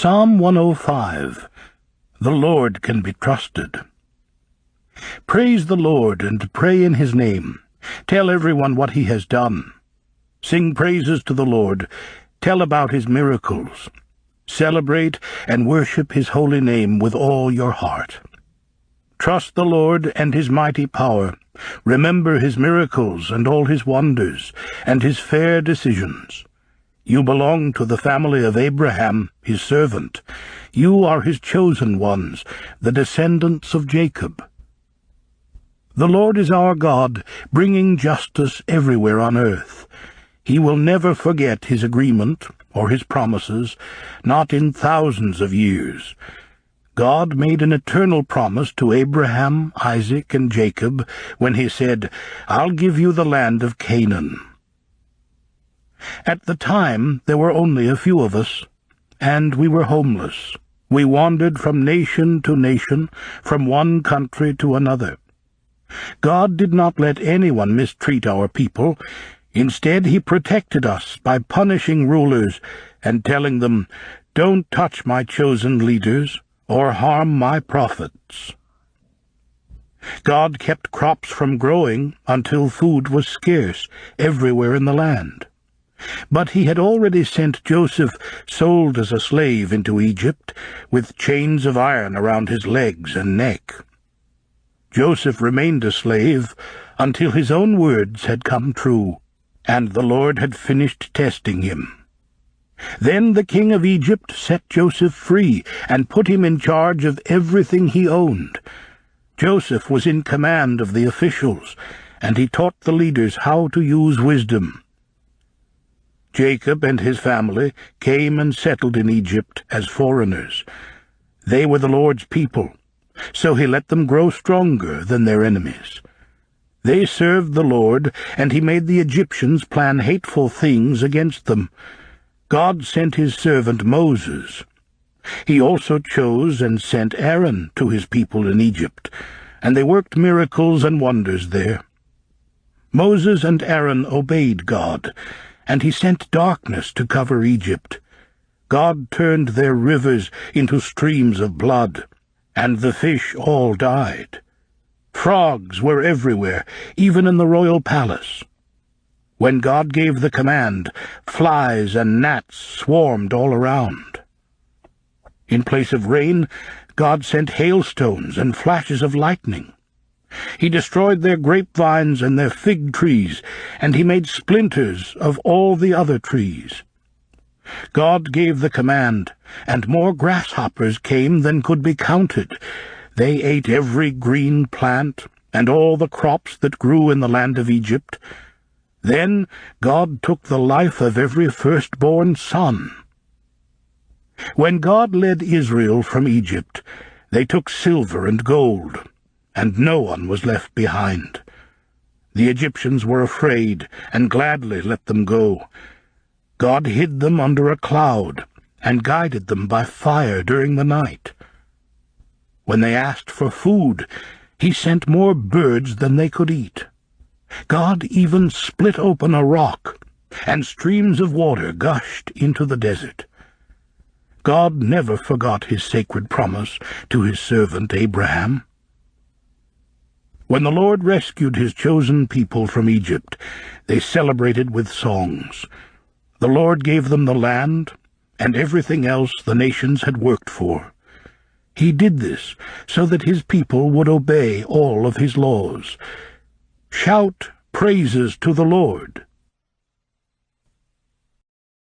Psalm 105. The Lord can be trusted. Praise the Lord and pray in his name. Tell everyone what he has done. Sing praises to the Lord. Tell about his miracles. Celebrate and worship his holy name with all your heart. Trust the Lord and his mighty power. Remember his miracles and all his wonders, and his fair decisions. You belong to the family of Abraham, his servant. You are his chosen ones, the descendants of Jacob. The Lord is our God, bringing justice everywhere on earth. He will never forget his agreement or his promises, not in thousands of years. God made an eternal promise to Abraham, Isaac, and Jacob when he said, "I'll give you the land of Canaan." At the time, there were only a few of us, and we were homeless. We wandered from nation to nation, from one country to another. God did not let anyone mistreat our people. Instead, he protected us by punishing rulers and telling them, "Don't touch my chosen leaders or harm my prophets." God kept crops from growing until food was scarce everywhere in the land. But he had already sent Joseph, sold as a slave, into Egypt, with chains of iron around his legs and neck. Joseph remained a slave until his own words had come true, and the Lord had finished testing him. Then the king of Egypt set Joseph free and put him in charge of everything he owned. Joseph was in command of the officials, and he taught the leaders how to use wisdom. Jacob and his family came and settled in Egypt as foreigners. They were the Lord's people, so he let them grow stronger than their enemies. They served the Lord, and he made the Egyptians plan hateful things against them. God sent his servant Moses. He also chose and sent Aaron to his people in Egypt, and they worked miracles and wonders there. Moses and Aaron obeyed God, and he sent darkness to cover Egypt. God turned their rivers into streams of blood, and the fish all died. Frogs were everywhere, even in the royal palace. When God gave the command, flies and gnats swarmed all around. In place of rain, God sent hailstones and flashes of lightning. He destroyed their grapevines and their fig trees, and he made splinters of all the other trees. God gave the command, and more grasshoppers came than could be counted. They ate every green plant and all the crops that grew in the land of Egypt. Then God took the life of every firstborn son. When God led Israel from Egypt, they took silver and gold, and no one was left behind. The Egyptians were afraid and gladly let them go. God hid them under a cloud and guided them by fire during the night. When they asked for food, he sent more birds than they could eat. God even split open a rock, and streams of water gushed into the desert. God never forgot his sacred promise to his servant Abraham. When the Lord rescued his chosen people from Egypt, they celebrated with songs. The Lord gave them the land and everything else the nations had worked for. He did this so that his people would obey all of his laws. Shout praises to the Lord.